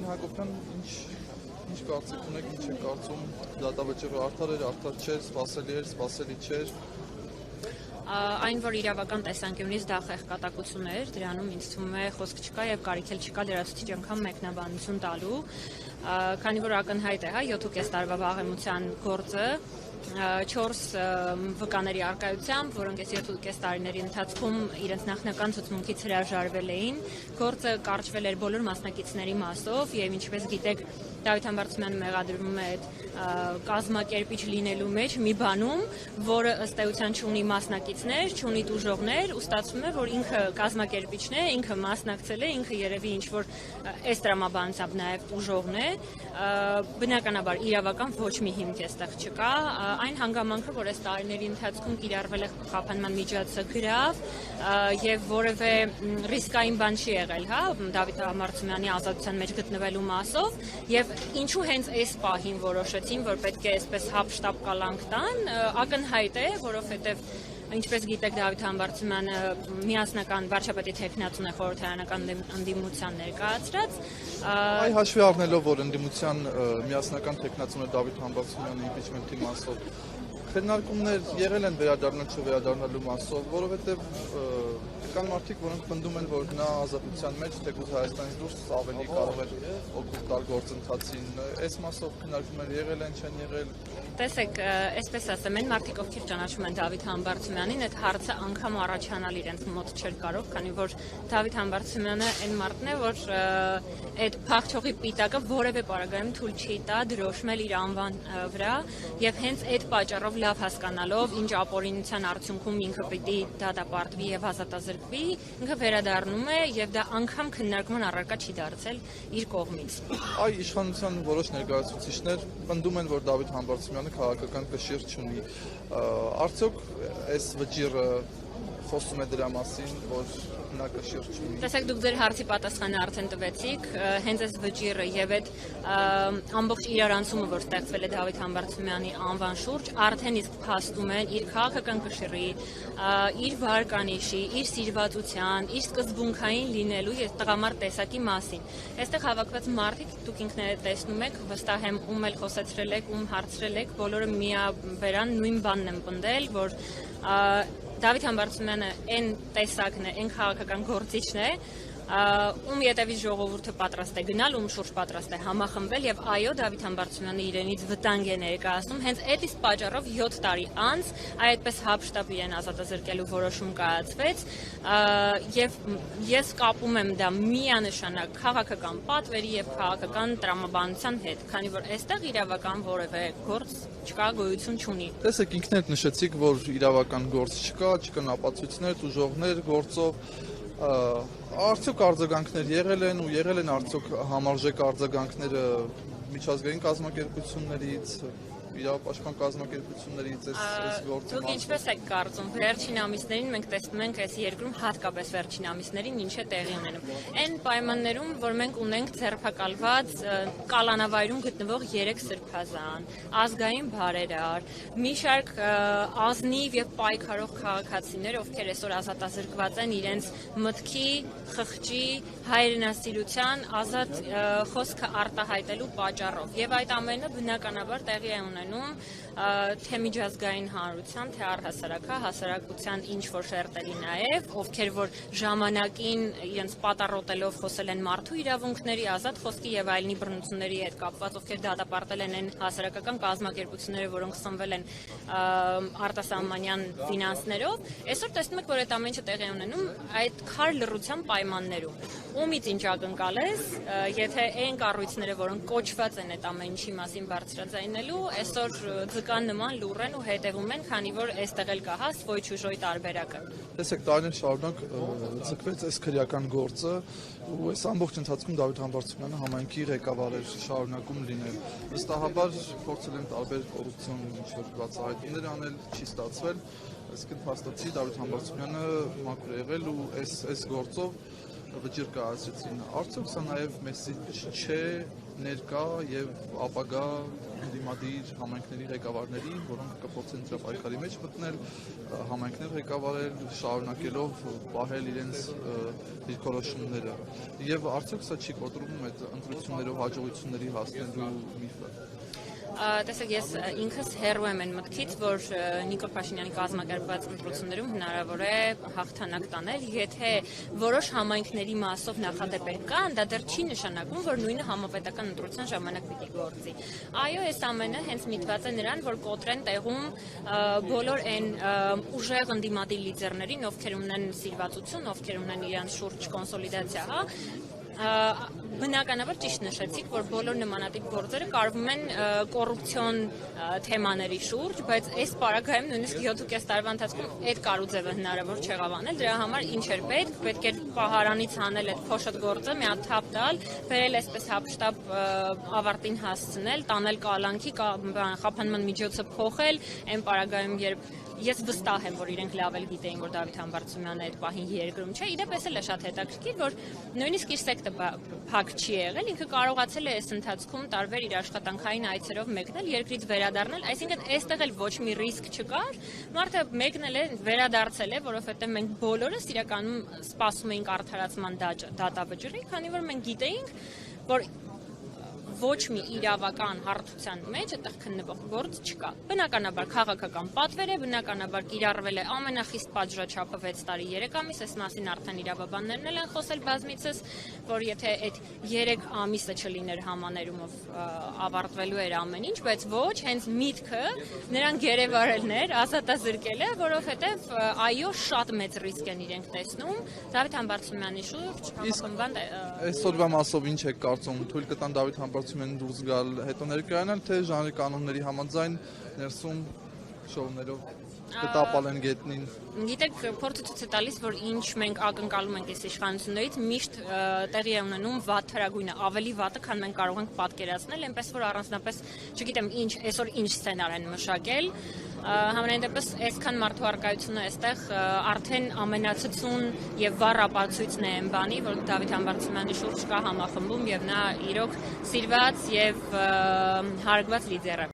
Հակոբյան, ինչ կարծիք ունեք, ինչ եք կարծում, դատավճիռը արդար էր, արդար չէր, սպասելի էր, սպասելի չէր։ Այն, որ իրավական տեսանկյունից դա խեղճակատություն էր, դրանում ինձ թվում է խոսք չկա եւ կարիք էլ չկա լրացուցիչ անգամ մեկնաբանություն տալու, քանի որ ակնհայտ է, 7.5 տարվա վաղեմության գործը 4 վկաների առկայությամբ, որոնք այս 7.5 տարիների ընթացքում իրենց նախնական ցուցմունքից հրաժարվել էին, գործը կարճվել էր բոլոր մասնակիցների մասով եւ ինչպես գիտեք, Դավիթ Համբարձումյանը մեղադրվում է այդ կազմակերպիչ լինելու մեջ մի բանում, որը ըստ էության չունի մասնակիցներ, չունի տուժողներ, ու ստացվում է, որ ինքը կազմակերպիչն է, ինքը մասնակցել է, ինքը երևի ինչ-որ այս տրամաբանությամբ նաև տուժողն է, բնականաբար իրավական ոչ մի հիմք այստեղ չկա, այն հանգամանքը, որ այս տարիների ընթացքում կիրառվել է խափանման միջոցը գրավ եւ որևէ ռիսկային բան չի եղել, Դավիթ Համբարձումյանի ազատության մեջ գտնվելու մասով եւ ինչու հենց այս պահին որոշեցին, որ պետք է այսպես հապշտապ կալանք տան, ակնհայտ է, որովհետեւ ինչպես գիտեք, Դավիթ Համբարձումյանը միասնական վարչապետի թեկնածուն է խորհրդարանական ընդդիմության ներկայացրած։ Այ հաշվի առնելով, որ ընդդիմության միասնական թեկնածուն է Դավիթ Համբարձումյանի իմպիչմենթի մասով, քննարկումներ եղել են վերադառնալ չվերադառնալու մասով, որովհետև կան մարդիկ, որոնք պնդում են, որ նա ազատության մեջ թեկուզ Հայաստանից դուրս ավելի կարող էր օգուտ տալ գործընթացին։ Այս մասով քննարկումներ եղել են, չեն եղել։ Տեսեք, այսպես ասեմ, այն մարդիկ, ովքեր ճանաչում են Դավիթ Համբարձումյանին, այդ հարցը անգամ առաջանալ իրենց մոտ չէր կարող, քանի որ Դավիթ Համբարձումյանը այն մարդն է, որ այդ փախչողի պիտակը որևէ պարագայում թույլ չի տա դրոշմել իր անվան վրա եւ հենց այդ պատճառով լավ հասկանալով ինչ ապօրինության արդյունքում ինքը պիտի դատապարտվի եւ ազատազրկվի, ինքը վերադառնում է եւ դա անգամ քննարկման առարկա չի դարձել իր կողմից։ Այ իշխանության որոշ ներկայացուցիչներ պնդում են, որ Դավիթ Համբարձումյանը քաղաքական կշիռ չունի։ Արդյոք այս վճիռը խոսում է դրա մասին, որ նա կշիռ չունի։ Տեսեք, դուք ձեր հարցի պատասխանը արդեն տվեցիք, հենց այս վճիռը եւ այդ ամբողջ իրարանցումը, որ ստեղծվել է Դավիթ Համբարձումյանի անվան շուրջ, արդեն իսկ փաստում են իր քաղաքական կշիռի, իր վարկանիշի, իր սիրվածության, իր սկզբունքային լինելու եւ տղամարդ տեսակի մասին։ Այստեղ հավաքված մարդիկ, դուք ինքներդ տեսնում եք, վստահ եմ, ում էլ խոսեցրել եք, ում հարցրել եք, բոլորը միաբերան նույն բանն են պնդել, որ Դավիթ Համբարձումյանը այն տեսակն է, այն քաղաքական գործիչն է, ում ետևից ժողովուրդը պատրաստ է գնալ, ում շուրջ պատրաստ է համախմբվել եւ այո, Դավիթ Համբարձումյանը իրենից վտանգ է ներկայացնում, հենց այդ իսկ պատճառով 7 տարի անց այդպես հապշտապ իրեն ազատազրկելու որոշում կայացվեց եւ ես կապում եմ դա միանշանակ քաղաքական պատվերի եւ քաղաքական տրամաբանության հետ, քանի որ այստեղ իրավական որևէ գործ չկա, գոյություն չունի։ Տեսեք, ինքներդ նշեցիք, որ իրավական գործ չկա, չկան ապացույցներ, տուժողներ գործով, արդյոք արձագանքներ եղել են ու եղել են արդյոք համարժեք արձագանքները միջազգային կազմակերպություններից, իրավապաշտպան կազմակերպություններից այս գործի Դուք ինչպես եք կարծում, վերջին ամիսներին մենք տեսնում ենք այս երկրում հատկապես վերջին ամիսներին ինչ է տեղի ունենում։ Այն պայմաններում, որ մենք ունենք ձերբակալված կալանավայրում գտնվող 3 սրբազան, ազգային բարերար, մի շարք ազնիվ եւ պայքարող քաղաքացիներ, ովքեր այսօր ազատազրկված են իրենց մտքի, խղճի, հայրենասիրության ազատ խոսքը արտահայտելու պատճառով։ Եվ այդ ամենը բնականաբար տեղի է ունենում թե միջազգային հանրության, թե հասարակության ինչ-որ շերտերի նաև, ովքեր որ ժամանակին իրենց պատառոտելով խոսել են մարդու իրավունքների, ազատ խոսքի եւ այլնի բռնությունների հետ կապված, ովքեր դատապարտել են այն հասարակական կազմակերպությունները, որոնք սնվել են արտասահմանյան ֆինանսներով, այսօր տեսնում եք, որ այդ ամենը տեղի ունենում այդ քար լռության պայմաններում։ Ումից ինչ ակնկալես, եթե այն կառույցները, որոնք կոչված են այդ ամեն ինչի մասին բարձրաձայնելու, այսօր ձկան նման լուռ են ու հետևում են, քանի որ այստեղ էլ կա սվոյ չուժոյ տարբերակը։ Տեսեք, տարիներ շարունակ ձգվեց այս քրեական գործը ու այս ամբողջ ընթացքում Դավիթ Համբարձումյանը համայնքի ղեկավար էր շարունակում լինել։ Վստահաբար փորձել են տարբեր կոռուպցիոն ինչ-որ բացահայտումներ անել, չի ստացվել, այսինքն փաստացի Դավիթ Համբարձումյանը մաքուր եղել ու այս գործով վճիռ կայացրեցին։ Արդյոք սա նաև մեսիջ չէ ներկա եւ ապագա դիմադիր համայնքների ղեկավարներին, որոնք կփորձեն դրա պայքարի մեջ մտնել, համայնքներ ղեկավարել, շարունակելով պահել իրենց դիրքորոշումները։ Եվ արդյոք սա չի կոտրում այդ ընտրություններով հաջողությունների հասնելու միֆը։ Տեսեք, ես ինքս հեռու եմ այն մտքից, որ Նիկոլ Փաշինյանի կազմակերպված ընտրություններում հնարավոր է հաղթանակ տանել, եթե որոշ համայնքների մասով նախադեպեր կան, դա դեռ չի նշանակում, որ նույնը համապետական ընտրության ժամանակ պիտի գործի։ Այո, այս ամենը հենց միտված է նրան, որ կոտրեն տեղում բոլոր այն ուժեղ ընդդիմադիր լիդերներին, ովքեր ունեն սիրվածություն, ովքեր ունեն իրենց շուրջ կոնսոլիդացիա, Բնականաբար ճիշտ նշեցիք, որ բոլոր նմանատիպ գործերը կարվում են կոռուպցիոն թեմաների շուրջ, բայց այս պարագայում նույնիսկ 7.5 տարվա ընթացքում այդ կառույցը հնարավոր չեղավ անել, դրա համար ինչ էր պետք էր պահարանից հանել այդ փոշոտ գործը, մի հատ թափ տալ, բերել այսպես հապշտապ ավարտին հասցնել, տանել կալանքի, խափանման միջոցը փոխել, այն պարագայում, երբ ես վստահ եմ, որ իրենք լավ էլ գիտեին, որ Դավիթ Համբարձումյանը այդ պահին երկրում չէ, իդեպ էս էլ է շատ հետաքրքիր, որ նույնիսկ իր սեկտը փակ չի եղել, ինքը կարողացել է այս ընթացքում տարբեր իր աշխատանքային այցերով մեկնել, երկրից վերադառնալ, այսինքն այստեղ էլ ոչ մի ռիսկ չկար, մարդը մեկնել է, վերադարձել է, որովհետև մենք բոլորս իրականում սպասում էինք արդարացման դատավճռի, քանի որ մենք գիտեինք, որ ոչ մի իրավական հարթության մեջ այդտեղ քննվող գործ չկա։ Բնականաբար քաղաքական պատվեր է, բնականաբար կիրառվել է ամենախիստ պատժաչափը 6 տարի 3 ամիս, այս մասին արդեն իրավաբաններն էլ են խոսել բազմիցս, որ եթե այդ 3 ամիսը չլիներ համաներումով ավարտվելու էր ամեն ինչ, բայց ոչ, հենց միտքը նրան գերեվարելն էր, ազատազրկել է, որովհետև այո, շատ մեծ ռիսկ են իրենք տեսնում Դավիթ Համբարձումյանի շուրջ համախմբան Այսօրվա մասով ինչ եք կարծում, թույլ կտան Դավիթ Համբարձումյանին դուրս գալ, հետո ներկայանալ, թե ժանրի կանոնների համաձայն ներսում շոուներով կտապալեն գետնին։ Գիտեք, փորձը ցույց է տալիս, որ ինչ մենք ակնկալում ենք այս իշխանություններից, միշտ տեղի է ունենում վատ թրագույնը, ավելի վատը, քան մենք կարող ենք պատկերացնել, այնպես որ առանձնապես, չգիտեմ, այսօր ինչ սցենար են մշակել, համենայն դեպս այսքան մարդու առկայությունը այստեղ արդեն ամենացցուն եւ վառ ապացույցն է այն բանի, որ Դավիթ Համբարձումյանի շուրջ կա համախմբում եւ նա իրոք սիրված եւ հարգված լիդեր է։